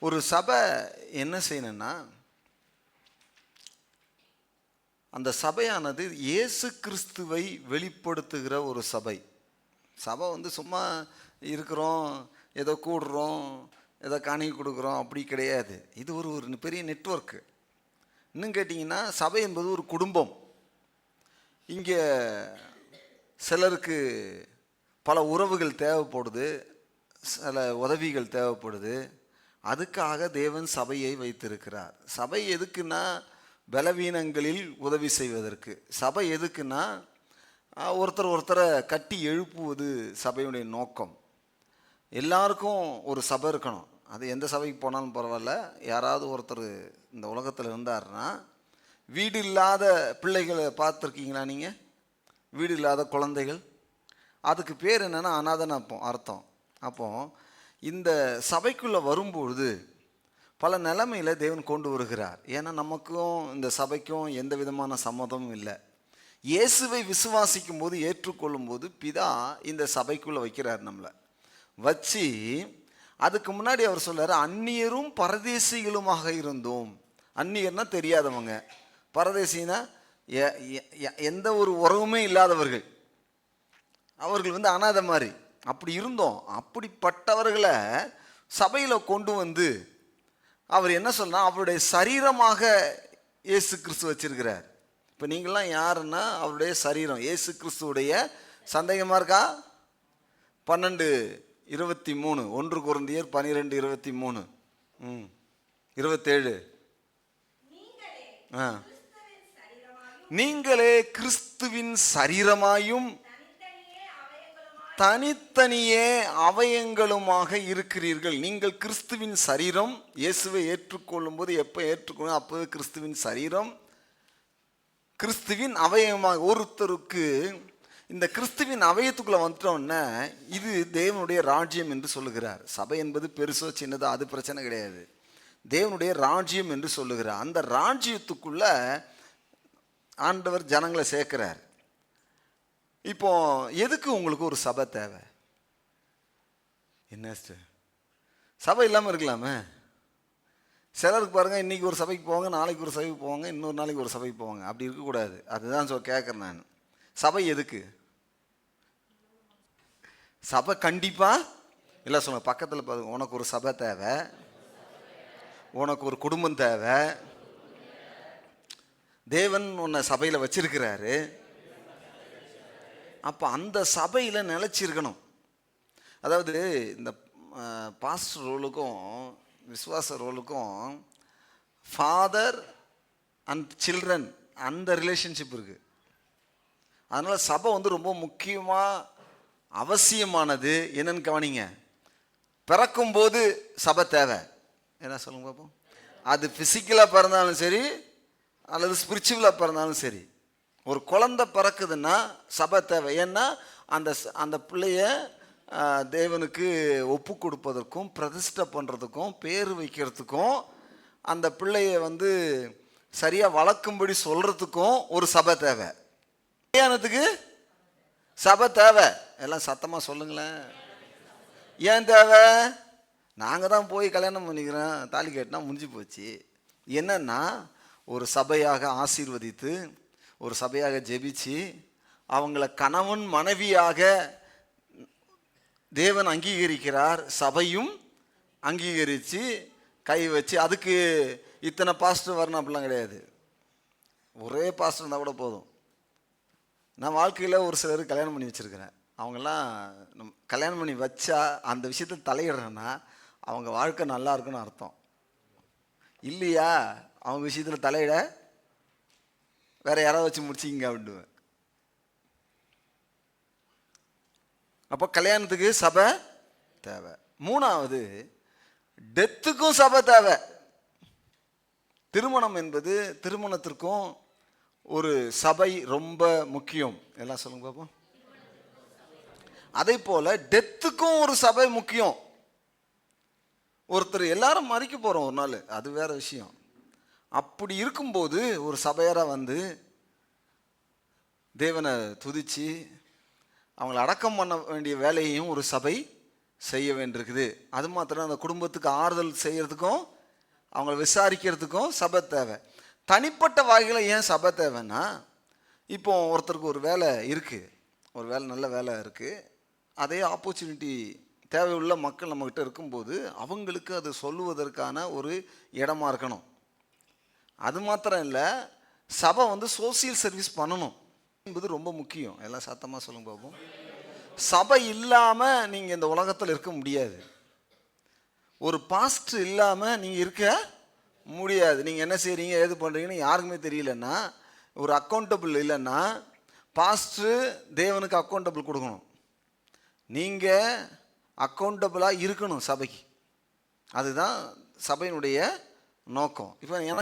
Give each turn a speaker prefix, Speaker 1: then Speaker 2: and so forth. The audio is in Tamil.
Speaker 1: ஒரு சபை என்ன செய்யணும்னா, அந்த சபையானது இயேசு கிறிஸ்துவை வெளிப்படுத்துகிற ஒரு சபை. சபை சும்மா இருக்கிறோம், ஏதோ கூடுறோம், ஏதோ காணிக்கை கொடுக்குறோம், அப்படி கிடையாது. இது ஒரு பெரிய நெட்வொர்க்கு. இன்னும் கேட்டிங்கன்னா, சபை என்பது ஒரு குடும்பம். இங்கே சிலருக்கு பல உறவுகள் தேவைப்படுது, சில உதவிகள் தேவைப்படுது. அதுக்காக தேவன் சபையை வைத்திருக்கிறார். சபை எதுக்குன்னா, பலவீனங்களில் உதவி செய்வதற்கு. சபை எதுக்குன்னா, ஒருத்தரை கட்டி எழுப்புவது சபையுடைய நோக்கம். எல்லாருக்கும் ஒரு சபை இருக்கணும். அது எந்த சபைக்கு போனாலும் பரவாயில்ல. யாராவது ஒருத்தர் இந்த உலகத்தில் இருந்தாருன்னா, வீடு இல்லாத பிள்ளைகளை பார்த்துருக்கீங்களா நீங்கள்? வீடு இல்லாத குழந்தைகள், அதுக்கு பேர் என்னென்னா அனாதைன்னு அர்த்தம். அப்போ இந்த சபைக்குள்ளே வரும்பொழுது பல நிலைமையில் தேவன் கொண்டு வருகிறார். ஏன்னா நமக்கும் இந்த சபைக்கும் எந்த விதமான சம்மதமும் இல்லை. இயேசுவை விசுவாசிக்கும் போது, ஏற்றுக்கொள்ளும் போது பிதா இந்த சபைக்குள்ளே வைக்கிறார். நம்மளை வச்சு அதுக்கு முன்னாடி அவர் சொல்றாரு, அந்நியரும் பரதேசிகளுமாக இருந்தோம். அந்நியர்னா தெரியாதவங்க, பரதேசினா எந்த ஒரு உறவுமே இல்லாதவர்கள். அவர்கள் அனாதை மாதிரி அப்படி இருந்தோம். அப்படிப்பட்டவர்களை சபையில் கொண்டு வந்து அவர் என்ன சொன்னா, அவருடைய சரீரமாக இயேசு கிறிஸ்து வச்சிருக்கிறார். இப்போ நீங்களாம் யாருன்னா அவருடைய சரீரம், இயேசு கிறிஸ்துவுடைய. சந்தேகமாக இருக்கா? 12:23, 1 கொரிந்தியர் 12:23, 27. நீங்களே கிறிஸ்துவின் சரீரமாயும் தனித்தனியே அவயங்களுமாக இருக்கிறீர்கள். நீங்கள் கிறிஸ்துவின் சரீரம். இயேசுவை ஏற்றுக்கொள்ளும் போது எப்போ ஏற்றுக்கொள்ளும், அப்போது கிறிஸ்துவின் சரீரம், கிறிஸ்துவின் அவயமாக. ஒருத்தருக்கு இந்த கிறிஸ்துவின் அவயத்துக்குள்ளே வந்துட்டோன்னா இது தேவனுடைய ராஜ்யம் என்று சொல்லுகிறார். சபை என்பது பெருசோ சின்னதோ அது பிரச்சனை கிடையாது. தேவனுடைய ராஜ்யம் என்று சொல்லுகிறார். அந்த ராஜ்யத்துக்குள்ள ஆண்டவர் ஜனங்களை சேர்க்கிறார். இப்போ எதுக்கு உங்களுக்கு ஒரு சபை தேவை? என்ன சபை இல்லாமல் இருக்கலாமே? சிலருக்கு பாருங்கள், இன்றைக்கி ஒரு சபைக்கு போவாங்க, நாளைக்கு ஒரு சபைக்கு போவாங்க, இன்னொரு நாளைக்கு ஒரு சபைக்கு போவாங்க. அப்படி இருக்கக்கூடாது. அதுதான் கேட்குறேன் நான். சபை எதுக்கு? சபை கண்டிப்பாக இல்லை. சொல்லுங்க பக்கத்தில் பாருங்க, உனக்கு ஒரு சபை தேவை, உனக்கு ஒரு குடும்பம் தேவை. தேவன் உன்னை சபையில் வச்சிருக்கிறாரு. அப்போ அந்த சபையில் நிலைச்சிருக்கணும். அதாவது இந்த பாஸ்டர் ரோலுக்கும் விசுவாச ரோலுக்கும் ஃபாதர் அண்ட் சில்ட்ரன் அந்த ரிலேஷன்ஷிப் இருக்குது. அதனால் சபை ரொம்ப முக்கியமாக அவசியமானது. என்னன்னு கவனிங்க, பிறக்கும்போது சபை தேவை. என்ன சொல்லுங்க பார்ப்போம். அது ஃபிசிக்கலாக பிறந்தாலும் சரி அல்லது ஸ்பிரிச்சுவலாக பிறந்தாலும் சரி, ஒரு குழந்தை பிறக்குதுன்னா சபை தேவை. ஏன்னா அந்த பிள்ளைய தேவனுக்கு ஒப்பு கொடுப்பதற்கும் பிரதிஷ்டை பண்ணுறதுக்கும் பேர் வைக்கிறதுக்கும் அந்த பிள்ளைய சரியாக வளர்க்கும்படி சொல்கிறதுக்கும் ஒரு சபை தேவை. கல்யாணத்துக்கு சபை தேவை. எல்லாம் சத்தமாக சொல்லுங்களேன். ஏன் தேவை? நாங்கள் தான் போய் கல்யாணம் பண்ணிக்கிறோம், தாலி கட்டினா முடிஞ்சு போச்சு. என்னன்னா, ஒரு சபையாக ஆசீர்வதித்து, ஒரு சபையாக ஜெபிச்சு, அவங்கள கணவன் மனைவியாக தேவன் அங்கீகரிக்கிறார், சபையும் அங்கீகரித்து கை வச்சு. அதுக்கு இத்தனை பாஸ்டர் வரணும் அப்படிலாம் கிடையாது. ஒரே பாஸ்டர் இருந்தால் கூட போதும். நான் வாழ்க்கையில் ஒரு சிலர் கல்யாணம் பண்ணி வச்சுருக்கிறேன். அவங்கெல்லாம் கல்யாணம் பண்ணி வச்சா அந்த விஷயத்தில் தலையிடுறேன்னா அவங்க வாழ்க்கை நல்லா இருக்குன்னு அர்த்தம். இல்லையா, அவங்க விஷயத்தில் தலையிட வேற யாராவது வச்சு முடிச்சிங்க அப்படின்டுவேன். அப்போ கல்யாணத்துக்கு சபை தேவை. மூணாவது, டெத்துக்கும் சபை தேவை. திருமணம் என்பது, திருமணத்திற்கும் ஒரு சபை ரொம்ப முக்கியம். எல்லாம் சொல்லுங்க பாப்போம். அதே போல டெத்துக்கும் ஒரு சபை முக்கியம். ஒருத்தர் எல்லாரும் மறிக்க போகிறோம் ஒரு நாள், அது வேற விஷயம். அப்படி இருக்கும்போது ஒரு சபையாராக தேவனை துதிச்சு அவங்கள அடக்கம் பண்ண வேண்டிய வேலையையும் ஒரு சபை செய்ய வேண்டியிருக்குது. அது மாத்திரம் அந்த குடும்பத்துக்கு ஆறுதல் செய்கிறதுக்கும் அவங்கள விசாரிக்கிறதுக்கும் சபை தேவை. தனிப்பட்ட வகையில் ஏன் சபை தேவைன்னா, இப்போ ஒருத்தருக்கு ஒரு வேலை இருக்குது, ஒரு வேலை நல்ல வேலை இருக்குது, அதே ஆப்பர்ச்சுனிட்டி தேவையுள்ள மக்கள் நம்மக்கிட்ட இருக்கும்போது அவங்களுக்கு அது சொல்லுவதற்கான ஒரு இடமா இருக்கணும். அது மாத்திரம் இல்லை, சபை வந்து சோசியல் சர்வீஸ் பண்ணணும் என்பது ரொம்ப முக்கியம். எல்லாம் சத்தமாக சொல்லுங்க பாப்போம். சபை இல்லாமல் நீங்கள் இந்த உலகத்தில் இருக்க முடியாது. ஒரு பாஸ்டர் இல்லாமல் நீங்கள் இருக்க முடியாது. நீங்கள் என்ன செய்கிறீங்க ஏது பண்ணுறீங்கன்னு யாருக்குமே தெரியலன்னா, ஒரு அக்கௌண்டபிள் இல்லைன்னா, பாஸ்டர் தேவனுக்கு அக்கௌண்டபிள் கொடுக்கணும், நீங்கள் அக்கௌண்டபிளாக இருக்கணும் சபைக்கு. அதுதான் சபையினுடைய நோக்கம். இப்போ